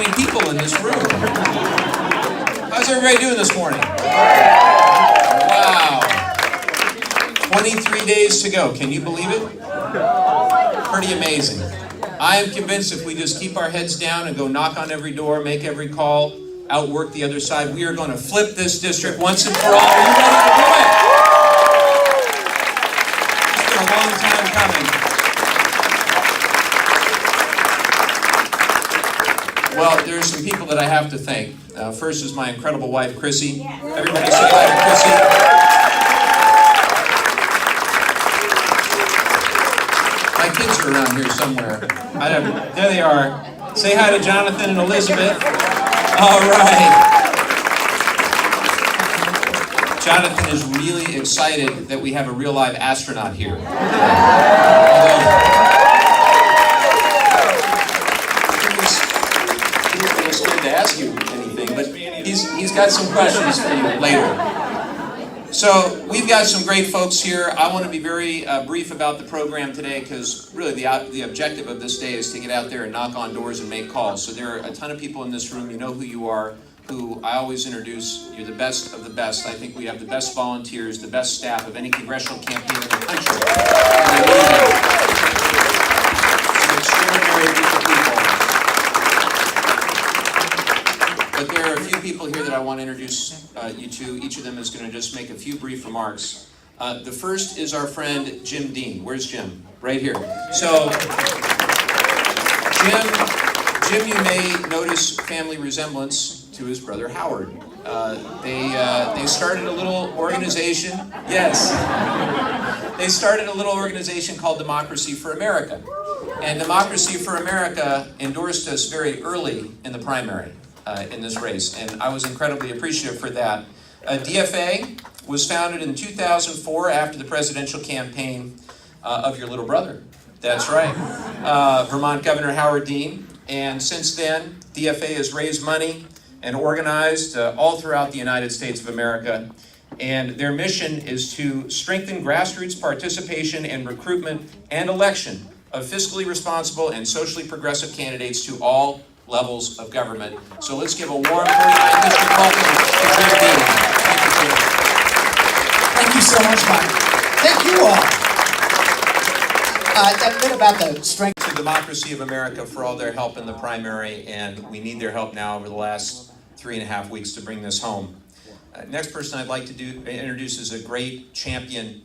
many people in this room. How's everybody doing this morning? Wow. 23 days to go. Can you believe it? Pretty amazing. I am convinced if we just keep our heads down and go knock on every door, make every call, outwork the other side, we are going to flip this district once and for all. Are you ready to do it? It's been a long time coming. Well, there's some people that I have to thank. First is my incredible wife, Chrissy. Everybody say hi to Chrissy. My kids are around here somewhere. There they are. Say hi to Jonathan and Elizabeth. All right. Jonathan is really excited that we have a real live astronaut here. To ask you anything, but he's got some questions for you later. So we've got some great folks here. I want to be very brief about the program today because really the objective of this day is to get out there and knock on doors and make calls. So there are a ton of people in this room, you know who you are, who I always introduce. You're the best of the best. I think we have the best volunteers, the best staff of any congressional campaign in the country. It's an extraordinary group of people. But there are a few people here that I want to introduce you to. Each of them is going to just make a few brief remarks. The first is our friend Jim Dean. Where's Jim? Right here. So, Jim, you may notice family resemblance to his brother Howard. They started a little organization. Yes. They started a little organization called Democracy for America. And Democracy for America endorsed us very early in the primary. In this race, and I was incredibly appreciative for that. DFA was founded in 2004 after the presidential campaign of your little brother. That's right, Vermont Governor Howard Dean. And since then, DFA has raised money and organized all throughout the United States of America. And their mission is to strengthen grassroots participation and recruitment and election of fiscally responsible and socially progressive candidates to all levels of government. So let's give a warm welcome to Jim Dean. Thank you so much, Mike. Thank you all. A bit about the strength to Democracy of America for all their help in the primary, and we need their help now over the last 3.5 weeks to bring this home. Next person I'd like to introduce is a great champion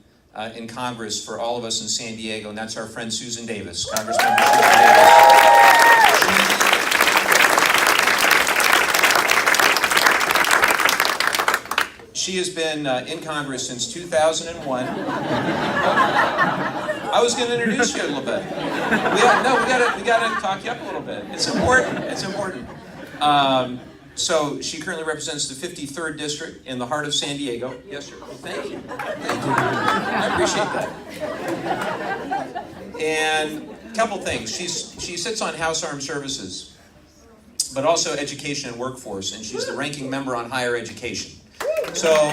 in Congress for all of us in San Diego, and that's our friend Susan Davis, Congressmember Susan Davis. She has been in Congress since 2001. I was going to introduce you a little bit. We got to talk you up a little bit. It's important. It's important. So she currently represents the 53rd district in the heart of San Diego. Yes, sir. Thank you. Thank you. I appreciate that. And a couple things. She sits on House Armed Services, but also Education and Workforce, and she's the ranking member on Higher Education. So,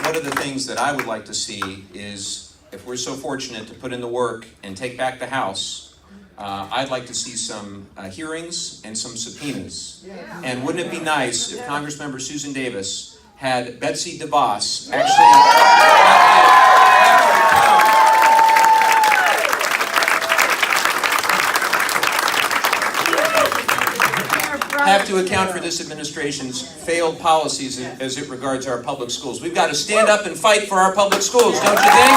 one of the things that I would like to see is, if we're so fortunate to put in the work and take back the House, I'd like to see some hearings and some subpoenas. And wouldn't it be nice if Congressmember Susan Davis had Betsy DeVos actually have to account for this administration's failed policies as it regards our public schools. We've got to stand up and fight for our public schools, don't you think?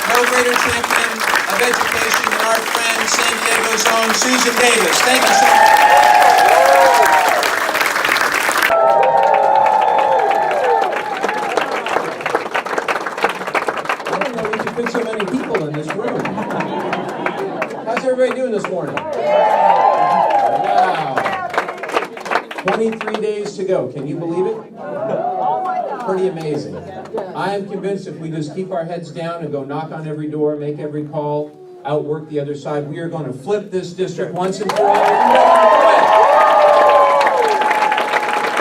No greater champion of education than our friend San Diego's own Susan Davis. Thank you so much. I don't know we could fit so many people in this room. How's everybody doing this morning? Wow. 23 days to go. Can you believe it? Pretty amazing. I am convinced if we just keep our heads down and go knock on every door, make every call, outwork the other side, we are going to flip this district once and for all.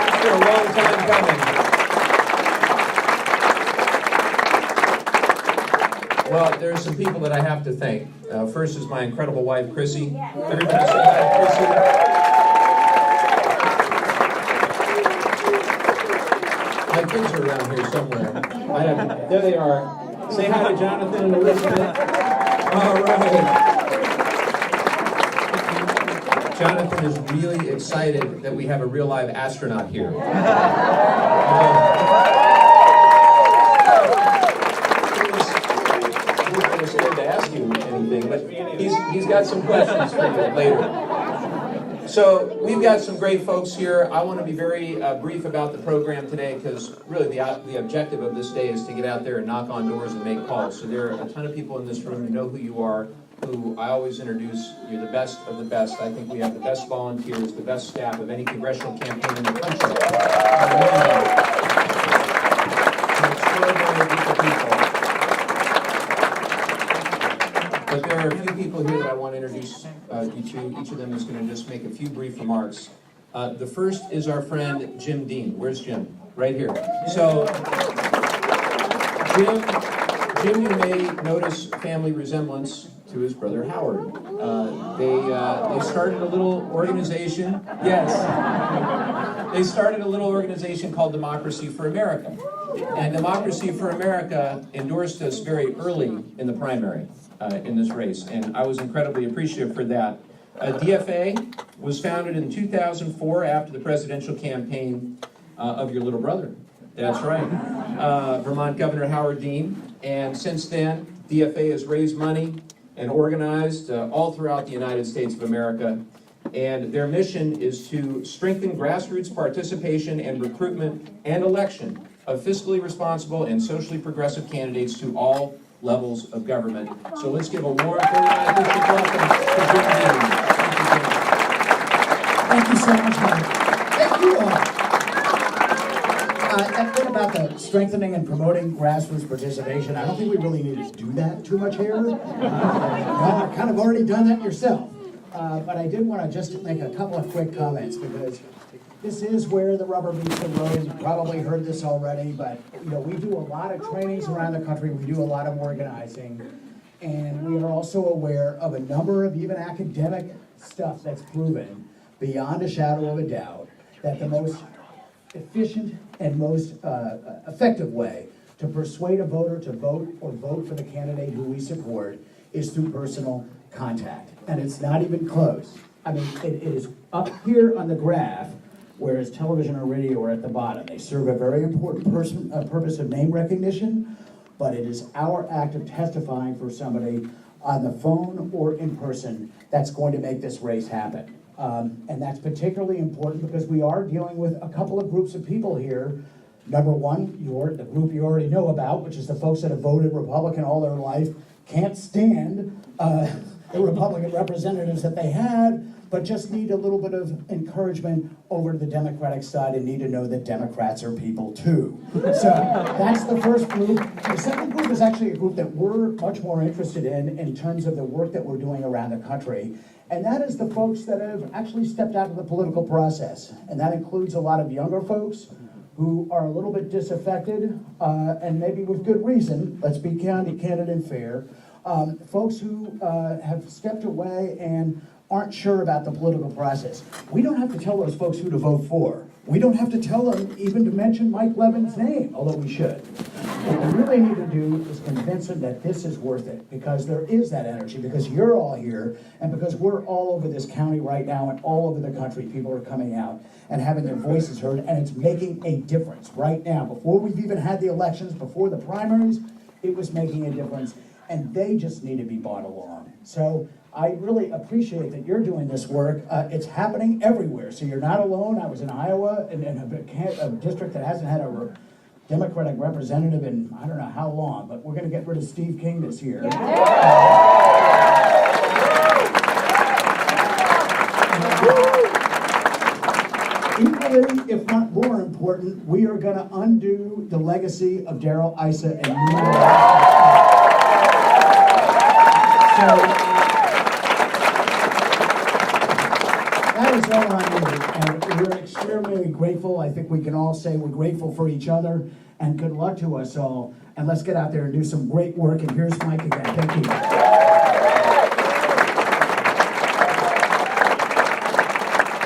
It's been a long time coming. Well, there are some people that I have to thank. First is my incredible wife, Chrissy. Everybody say hi to Chrissy. My kids are around here somewhere. There they are. Say hi to Jonathan and Elizabeth. All right. Jonathan is really excited that we have a real live astronaut here. I was scared to ask you anything, but he's got some questions for you later. So we've got some great folks here. I want to be very brief about the program today because really the objective of this day is to get out there and knock on doors and make calls. So there are a ton of people in this room who know who you are, who I always introduce. You're the best of the best. I think we have the best volunteers, the best staff of any congressional campaign in the country. An extraordinary group of people. But there are a few people here that I want to introduce you to. Each of them is going to just make a few brief remarks. The first is our friend Jim Dean. Where's Jim? Right here. So, Jim, you may notice family resemblance to his brother Howard. They started a little organization. Yes. They started a little organization called Democracy for America. And Democracy for America endorsed us very early in the primary. In this race, and I was incredibly appreciative for that. DFA was founded in 2004 after the presidential campaign of your little brother. That's right, Vermont Governor Howard Dean. And since then, DFA has raised money and organized all throughout the United States of America. And their mission is to strengthen grassroots participation and recruitment and election of fiscally responsible and socially progressive candidates to all levels of government. So let's give a warm welcome to Jim Dean. Thank you so much, Mike. Thank you all. That thing about the strengthening and promoting grassroots participation, I don't think we really need to do that too much here. You've kind of already done that yourself. But I did want to just make a couple of quick comments because this is where the rubber meets the road. You've probably heard this already, but we do a lot of trainings around the country. We do a lot of organizing, and we are also aware of a number of even academic stuff that's proven beyond a shadow of a doubt that the most efficient and most effective way to persuade a voter to vote or vote for the candidate who we support is through personal contact. And it's not even close. I mean, it is up here on the graph, whereas television or radio are at the bottom. They serve a very important purpose of name recognition, but it is our act of testifying for somebody on the phone or in person that's going to make this race happen. And that's particularly important because we are dealing with a couple of groups of people here. Number one, the group you already know about, which is the folks that have voted Republican all their life, can't stand the Republican representatives that they had, but just need a little bit of encouragement over to the Democratic side and need to know that Democrats are people too. So that's the first group. The second group is actually a group that we're much more interested in terms of the work that we're doing around the country. And that is the folks that have actually stepped out of the political process. And that includes a lot of younger folks who are a little bit disaffected, and maybe with good reason, let's be candid and fair. Folks who have stepped away and aren't sure about the political process. We don't have to tell those folks who to vote for. We don't have to tell them even to mention Mike Levin's name, although we should. What we really need to do is convince them that this is worth it, because there is that energy, because you're all here, and because we're all over this county right now and all over the country. People are coming out and having their voices heard, and it's making a difference right now. Before we've even had the elections, before the primaries, it was making a difference, and they just need to be brought along. So I really appreciate that you're doing this work. It's happening everywhere, so you're not alone. I was in Iowa, in a district that hasn't had a Democratic representative in I don't know how long, but we're going to get rid of Steve King this year. Equally, if not more important, we are going to undo the legacy of Darrell Issa and that is all on me, and we're extremely grateful. I think we can all say we're grateful for each other, and good luck to us all. and let's get out there and do some great work. And here's Mike again. Thank you.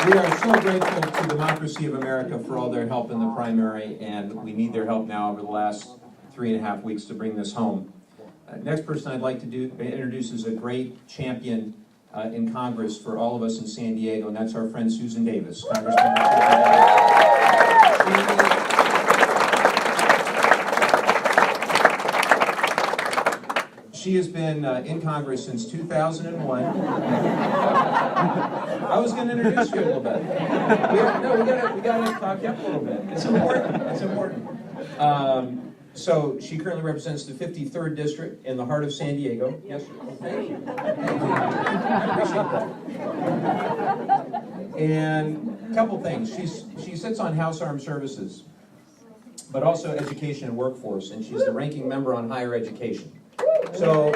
We are so grateful to Democracy of America for all their help in the primary, and we need their help now over the last 3.5 weeks to bring this home. Next person I'd like to introduce is a great champion in Congress for all of us in San Diego, and that's our friend Susan Davis. Congresswoman Susan Davis. She has been in Congress since 2001. I was going to introduce you a little bit. We got to talk you up a little bit. It's important. It's important. So she currently represents the 53rd district in the heart of San Diego. Yes, sir. Thank you. Thank you. I appreciate that. And a couple things. She sits on House Armed Services, but also Education and Workforce, and she's the ranking member on Higher Education. So,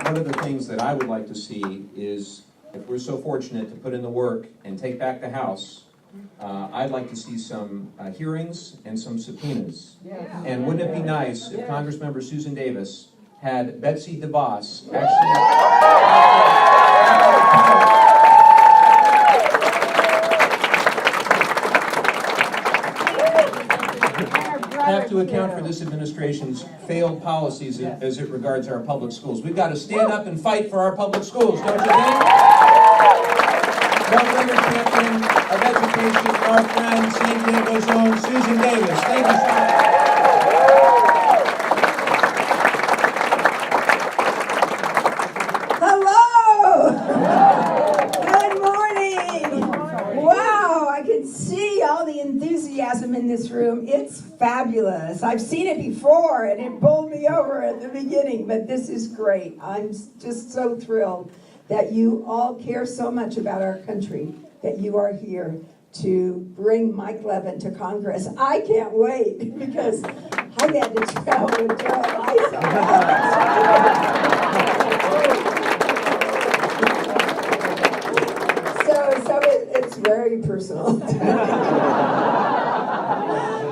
one of the things that I would like to see is, if we're so fortunate to put in the work and take back the House, I'd like to see some hearings and some subpoenas. And wouldn't it be nice if Congressmember Susan Davis had Betsy DeVos actually have to account for this administration's failed policies as it regards our public schools. We've got to stand up and fight for our public schools, don't you think? No greater champion of education, our friend San Diego's own Susan Davis. Thank you, Susan. Hello! Good morning! Wow, I can see all the enthusiasm in this room. It's fabulous. I've seen it before and it bowled me over at the beginning, but this is great. I'm just so thrilled that you all care so much about our country, that you are here to bring Mike Levin to Congress. I can't wait because I had to travel with Gerald So it's very personal.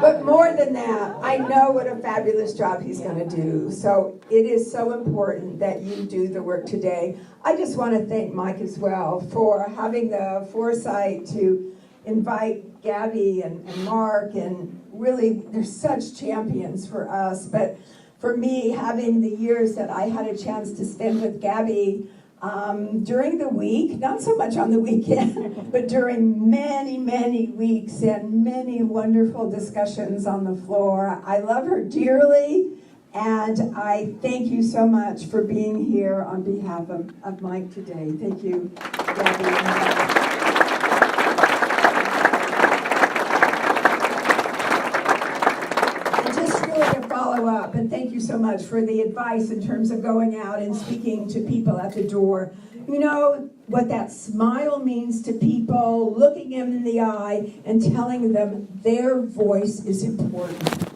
But more than that, I know what a fabulous job he's going to do. So it is so important that you do the work today. I just want to thank Mike as well for having the foresight to invite Gabby and Mark, and really they're such champions for us. But for me, having the years that I had a chance to spend with Gabby during the week, not so much on the weekend, but during many, many weeks and many wonderful discussions on the floor. I love her dearly, and I thank you so much for being here on behalf of Mike today. Thank you, Gabby. And just really to follow up, and thank you so much for the advice in terms of going out and speaking to people at the door. You know what that smile means to people, looking them in the eye and telling them their voice is important.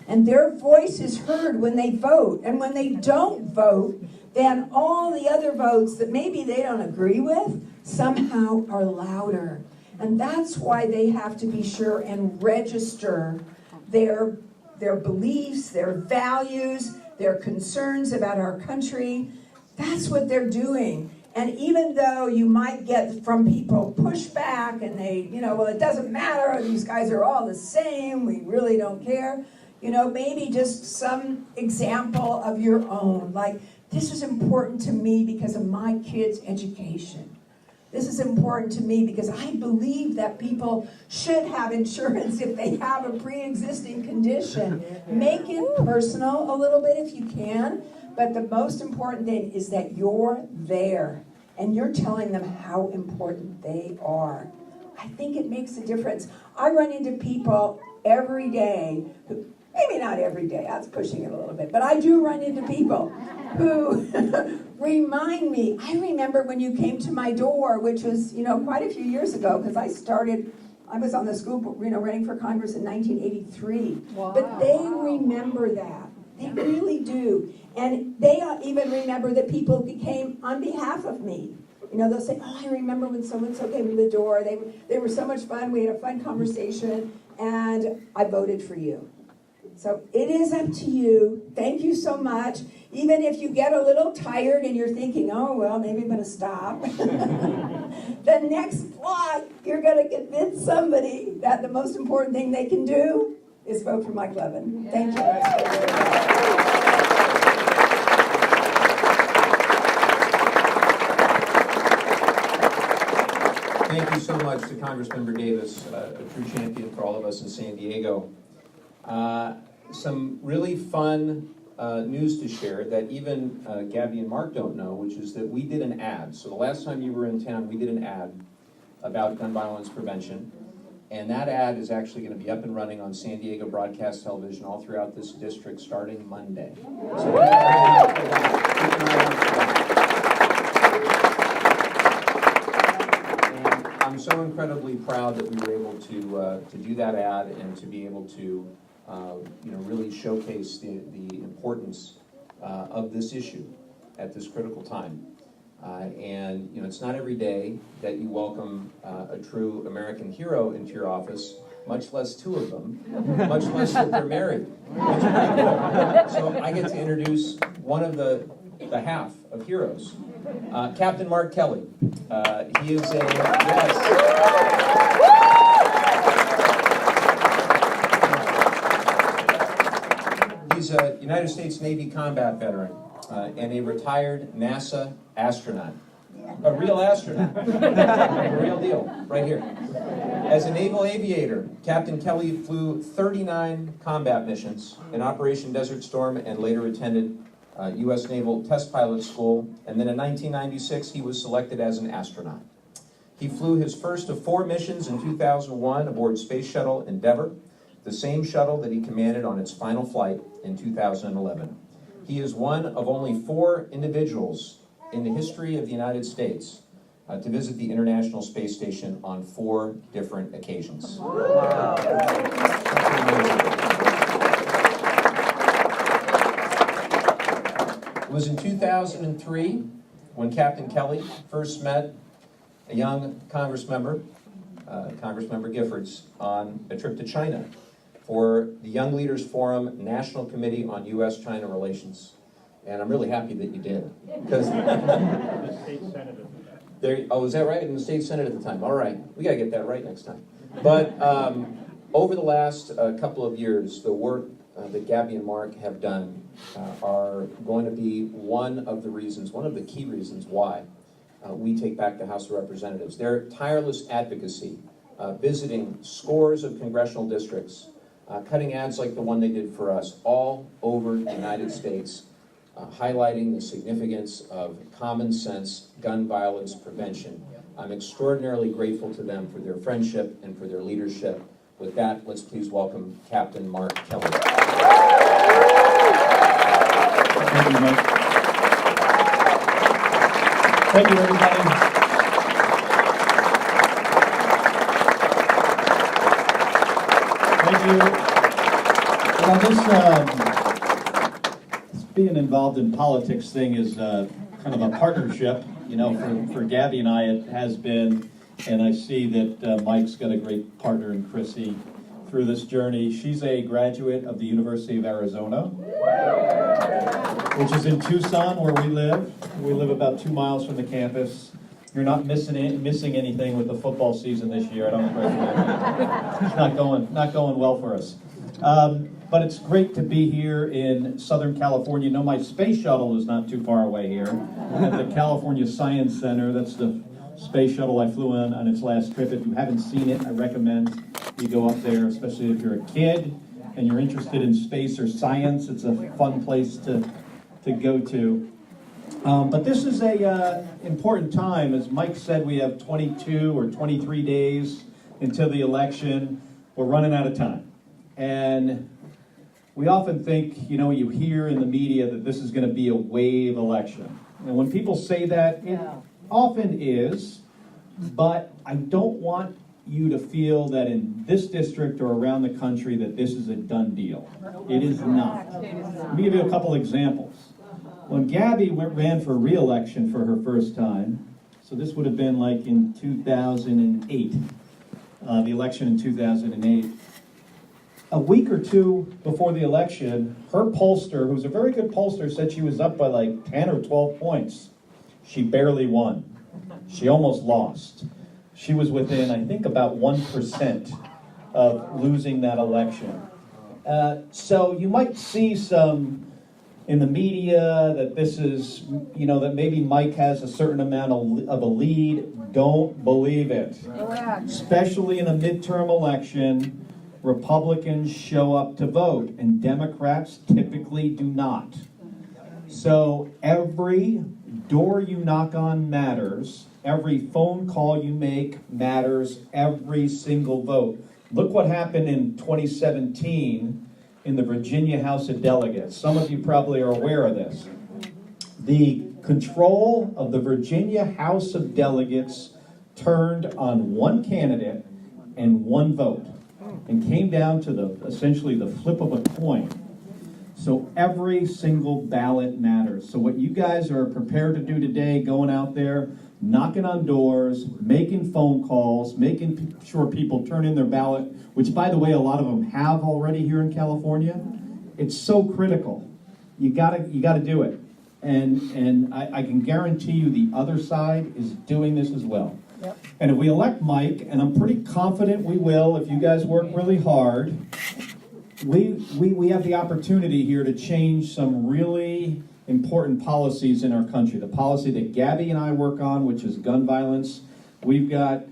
And their voice is heard when they vote. And when they don't vote, then all the other votes that maybe they don't agree with somehow are louder. And that's why they have to be sure and register their beliefs, their values, their concerns about our country. That's what they're doing. And even though you might get from people pushback and they, well, it doesn't matter, these guys are all the same, we really don't care. Maybe just some example of your own, like, this is important to me because of my kids' education. This is important to me because I believe that people should have insurance if they have a pre-existing condition. Make it personal a little bit if you can, but the most important thing is that you're there and you're telling them how important they are. I think it makes a difference. I run into people every day who, maybe not every day, that's pushing it a little bit, but I do run into people who remind me. I remember when you came to my door, which was, quite a few years ago, because I was on the school board, running for Congress in 1983. Wow. But they remember that. They really do. And they even remember the people who came on behalf of me. They'll say, oh, I remember when so-and-so came to the door. They were so much fun. We had a fun conversation. and I voted for you. So it is up to you. Thank you so much. Even if you get a little tired and you're thinking, oh, well, maybe I'm going to stop. The next vlog, you're going to convince somebody that the most important thing they can do is vote for Mike Levin. Thank you. Thank you so much to Congressmember Davis, a true champion for all of us in San Diego. Some really fun news to share that even Gabby and Mark don't know, which is that we did an ad. So the last time you were in town, we did an ad about gun violence prevention. And that ad is actually going to be up and running on San Diego broadcast television all throughout this district starting Monday. So keep an eye out for that. And I'm so incredibly proud that we were able to do that ad and to be able to really showcase the importance of this issue at this critical time. And it's not every day that you welcome a true American hero into your office, much less two of them, much less that they're married. That's pretty cool. So I get to introduce one of the half of heroes, Captain Mark Kelly. He is He's a United States Navy combat veteran and a retired NASA astronaut. A real astronaut. A real deal, right here. As a naval aviator, Captain Kelly flew 39 combat missions in Operation Desert Storm and later attended U.S. Naval Test Pilot School. And then in 1996, he was selected as an astronaut. He flew his first of 4 missions in 2001 aboard Space Shuttle Endeavour, the same shuttle that he commanded on its final flight in 2011. He is one of only 4 individuals in the history of the United States to visit the International Space Station on 4 different occasions. Wow. It was in 2003 when Captain Kelly first met a young Congressmember, Congressmember Giffords, on a trip to China for the Young Leaders Forum National Committee on U.S.-China Relations. And I'm really happy that you did. Because the state senate at the time. Oh, is that right? In the state senate at the time. All right. We got to get that right next time. But over the last couple of years, the work that Gabby and Mark have done are going to be one of the key reasons why we take back the House of Representatives. Their tireless advocacy, visiting scores of congressional districts, cutting ads like the one they did for us all over the United States, highlighting the significance of common sense gun violence prevention. I'm extraordinarily grateful to them for their friendship and for their leadership. With that, let's please welcome Captain Mark Kelly. Thank you, Mike. Thank you, everybody. Thank you. Well, this being involved in politics thing is kind of a partnership. For Gabby and I, it has been, and I see that Mike's got a great partner in Chrissy through this journey. She's a graduate of the University of Arizona, which is in Tucson, where we live. We live about 2 miles from the campus. You're not missing anything with the football season this year. I don't recommend it. It's not going well for us. But it's great to be here in Southern California. My space shuttle is not too far away here. At the California Science Center. That's the space shuttle I flew on its last trip. If you haven't seen it, I recommend you go up there, especially if you're a kid and you're interested in space or science. It's a fun place to go to. But this is a important time. As Mike said, we have 22 or 23 days until the election. We're running out of time. And we often think, you hear in the media that this is going to be a wave election. And when people say that, it often is, but I don't want you to feel that in this district or around the country that this is a done deal. It is not. Let me give you a couple examples. When Gabby ran for re-election for her first time, so this would have been like in 2008, the election in 2008, a week or two before the election, her pollster, who's a very good pollster, said she was up by like 10 or 12 points. She barely won. She almost lost. She was within, I think, about 1% of losing that election. So you might see some in the media that this is, that maybe Mike has a certain amount of a lead. Don't believe it. Especially in a midterm election, Republicans show up to vote, and Democrats typically do not. So every door you knock on matters. Every phone call you make matters. Every single vote. Look what happened in 2017 in the Virginia House of Delegates. Some of you probably are aware of this. The control of the Virginia House of Delegates turned on one candidate and one vote, and came down to essentially the flip of a coin. So every single ballot matters. So what you guys are prepared to do today, going out there, knocking on doors, making phone calls, making sure people turn in their ballot, which, by the way, a lot of them have already here in California. It's so critical. You gotta do it. And I can guarantee you the other side is doing this as well. Yep. And if we elect Mike, and I'm pretty confident we will, if you guys work really hard, we have the opportunity here to change some really important policies in our country. The policy that Gabby and I work on, which is gun violence. We've got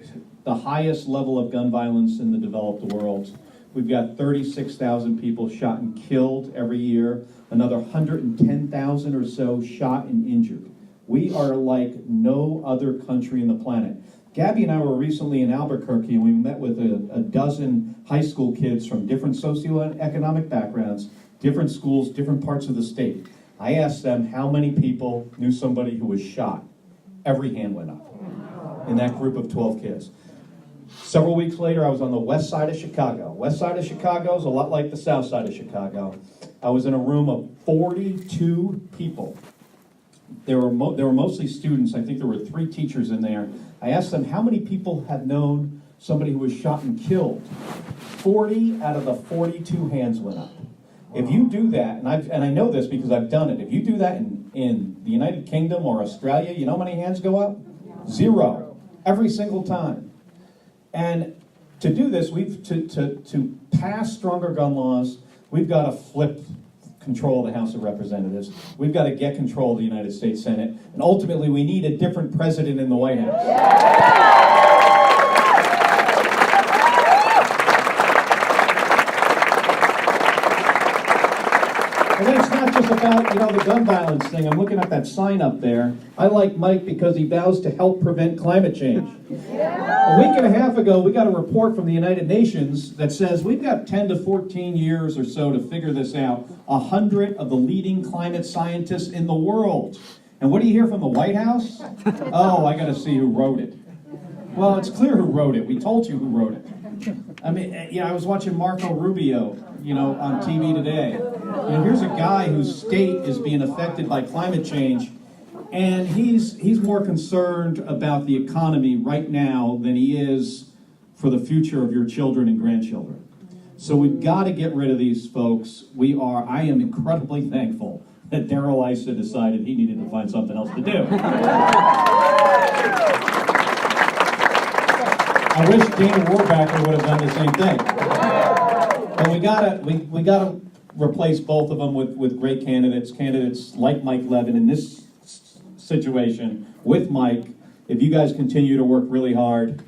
the highest level of gun violence in the developed world. We've got 36,000 people shot and killed every year, another 110,000 or so shot and injured. We are like no other country on the planet. Gabby and I were recently in Albuquerque, and we met with a dozen high school kids from different socioeconomic backgrounds, different schools, different parts of the state. I asked them how many people knew somebody who was shot. Every hand went up in that group of 12 kids. Several weeks later, I was on the west side of Chicago. West side of Chicago is a lot like the south side of Chicago. I was in a room of 42 people. They were mostly students. I think there were 3 teachers in there. I asked them how many people had known somebody who was shot and killed. 40 out of the 42 hands went up. If you do that, and I know this because I've done it, if you do that in the United Kingdom or Australia, you know how many hands go up? 0. Every single time. And to do this, to pass stronger gun laws, we've got to flip control of the House of Representatives. We've got to get control of the United States Senate. And ultimately, we need a different president in the White House. And then it's not just about, the gun violence thing. I'm looking at that sign up there. I like Mike because he vows to help prevent climate change. A week and a half ago, we got a report from the United Nations that says we've got 10 to 14 years or so to figure this out. 100 of the leading climate scientists in the world. And what do you hear from the White House? Oh, I got to see who wrote it. Well, it's clear who wrote it. We told you who wrote it. I mean, I was watching Marco Rubio, on TV today. Here's a guy whose state is being affected by climate change, and he's more concerned about the economy right now than he is for the future of your children and grandchildren. So we've got to get rid of these folks. I am incredibly thankful that Darrell Issa decided he needed to find something else to do. I wish Dana Rohrabacher would have done the same thing. And we gotta replace both of them with great candidates like Mike Levin in this situation with Mike. If you guys continue to work really hard,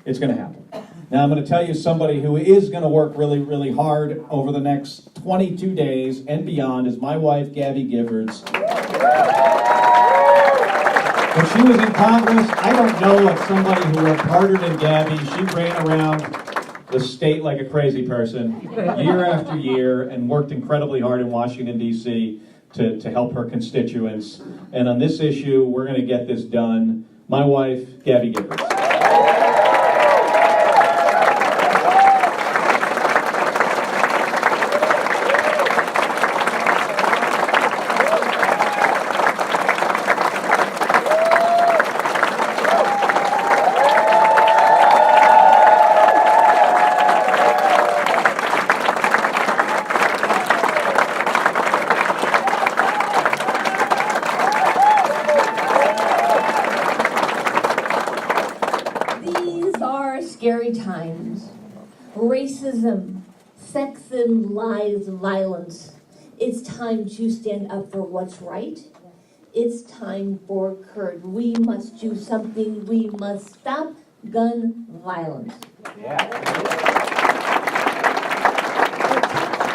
it's going to happen. Now I'm going to tell you somebody who is going to work really, really hard over the next 22 days and beyond is my wife, Gabby Giffords. When she was in Congress, I don't know of somebody who worked harder than Gabby. She ran around the state like a crazy person, year after year, and worked incredibly hard in Washington, D.C. to help her constituents. And on this issue, we're going to get this done. My wife, Gabby Giffords. scary times. Racism, sexism, lies, violence. It's time to stand up for what's right. It's time for courage. We must do something. We must stop gun violence.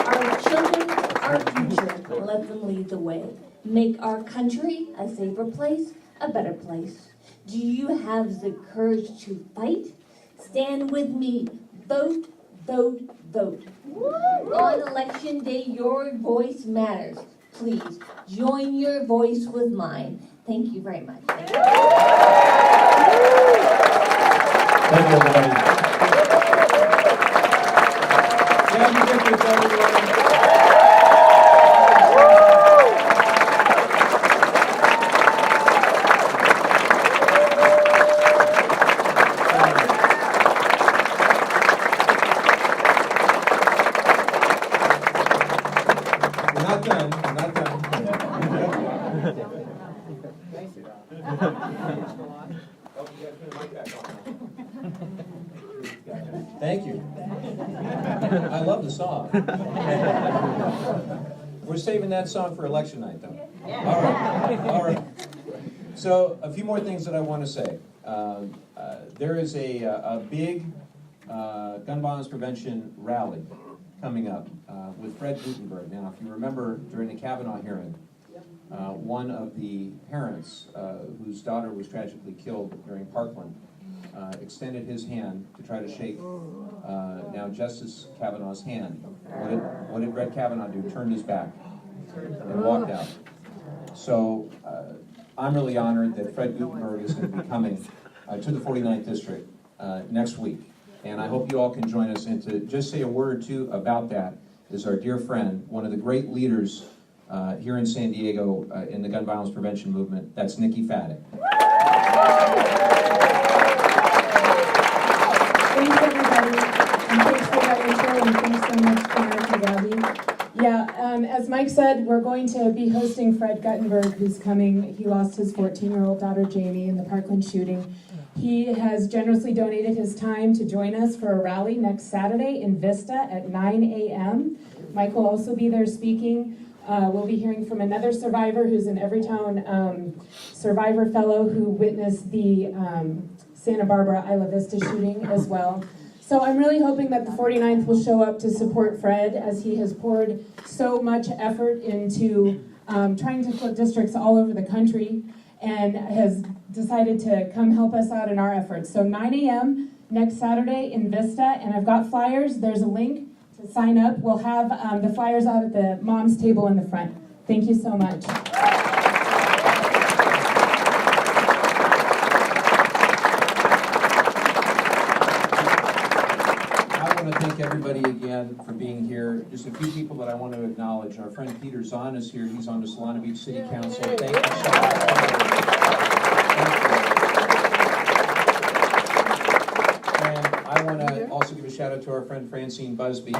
Our children, our future, let them lead the way. Make our country a safer place, a better place. Do you have the courage to fight? Stand with me. Vote, vote, vote. On election day, your voice matters. Please join your voice with mine. Thank you very much. Thank you, everybody. Gabby Giffords, everyone. We're not done. We're not done. Thank you. I love the song. We're saving that song for election night, though. All right. All right. So, a few more things that I want to say. There is a big gun violence prevention rally coming up with Fred Gutenberg. Now, if you remember, during the Kavanaugh hearing, one of the parents whose daughter was tragically killed during Parkland extended his hand to try to shake now Justice Kavanaugh's hand. What did Brett Kavanaugh do? Turned his back and walked out. So I'm really honored that Fred Gutenberg is going to be coming to the 49th District next week. And I hope you all can join us. And to just say a word or two about that is our dear friend, one of the great leaders here in San Diego in the gun violence prevention movement. That's Nikki Faddick. Thanks, everybody, and thanks for that intro, and thanks so much to Mark and Gabby. Yeah, as Mike said, we're going to be hosting Fred Guttenberg, who's coming. He lost his 14-year-old daughter, Jamie, in the Parkland shooting. He has generously donated his time to join us for a rally next Saturday in Vista at 9 a.m. Mike will also be there speaking. We'll be hearing from another survivor who's an Everytown Survivor Fellow who witnessed the Santa Barbara Isla Vista shooting as well. So I'm really hoping that the 49th will show up to support Fred, as he has poured so much effort into trying to flip districts all over the country and has decided to come help us out in our efforts. So 9 a.m. next Saturday in Vista, and I've got flyers. There's a link to sign up. We'll have the flyers out at the mom's table in the front. Thank you so much. Thank everybody again for being here. Just a few people that I want to acknowledge. Our friend Peter Zahn is here. He's on the Solana Beach City Council. Thank you so much. And I want to also give a shout out to our friend Francine Busby.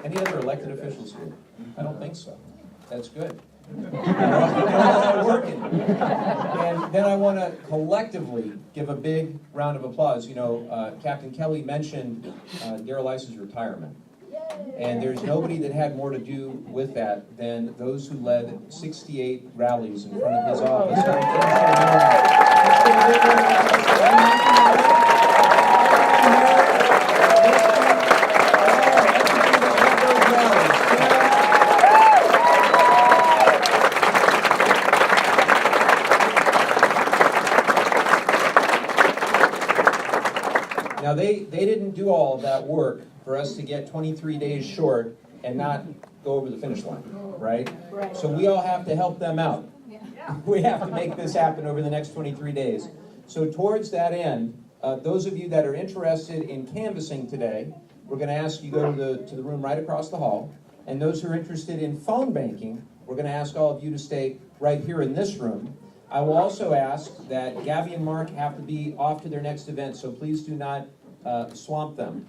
Any other elected officials here? I don't think so. That's good. They're all working. And then I want to collectively give a big round of applause. You know, Captain Kelly mentioned Darrell Ice's retirement. And there's nobody that had more to do with that than those who led 68 rallies in front of his office. Now, they didn't do all of that work for us to get 23 days short and not go over the finish line, right? So we all have to help them out. We have to make this happen over the next 23 days. So towards that end, those of you that are interested in canvassing today, we're going to ask you to go to the room right across the hall. And those who are interested in phone banking, we're going to ask all of you to stay right here in this room. I will also ask that Gabby and Mark have to be off to their next event, so please do not swamp them.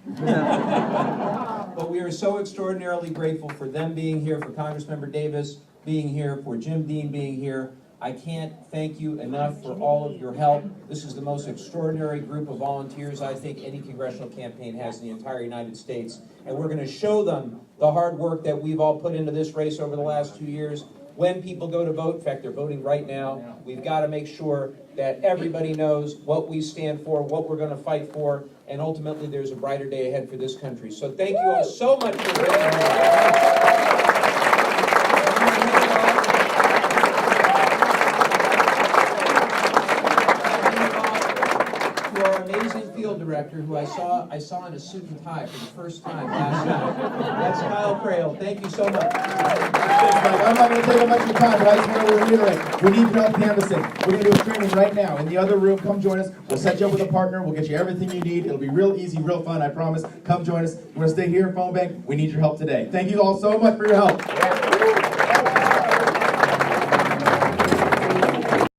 But we are are so extraordinarily grateful for them being here, for Congressmember Davis being here, for Jim Dean being here. I can't thank you enough for all of your help. This is the most extraordinary group of volunteers I think any congressional campaign has in the entire United States. And we're going to show them the hard work that we've all put into this race over the last 2 years. When people go to vote, in fact, they're voting right now, we've got to make sure that everybody knows what we stand for, what we're going to fight for, and ultimately there's a brighter day ahead for this country. So thank you all so much for being here. Director, who I saw in a suit and tie for the first time last night. That's Kyle Crail. Thank you so much. I'm not going to take up much of your time, but I just want to reiterate, we need your help canvassing. We're going to do a training right now in the other room. Come join us. We'll set you up with a partner. We'll get you everything you need. It'll be real easy, real fun, I promise. Come join us. You want to stay here, phone bank? We need your help today. Thank you all so much for your help.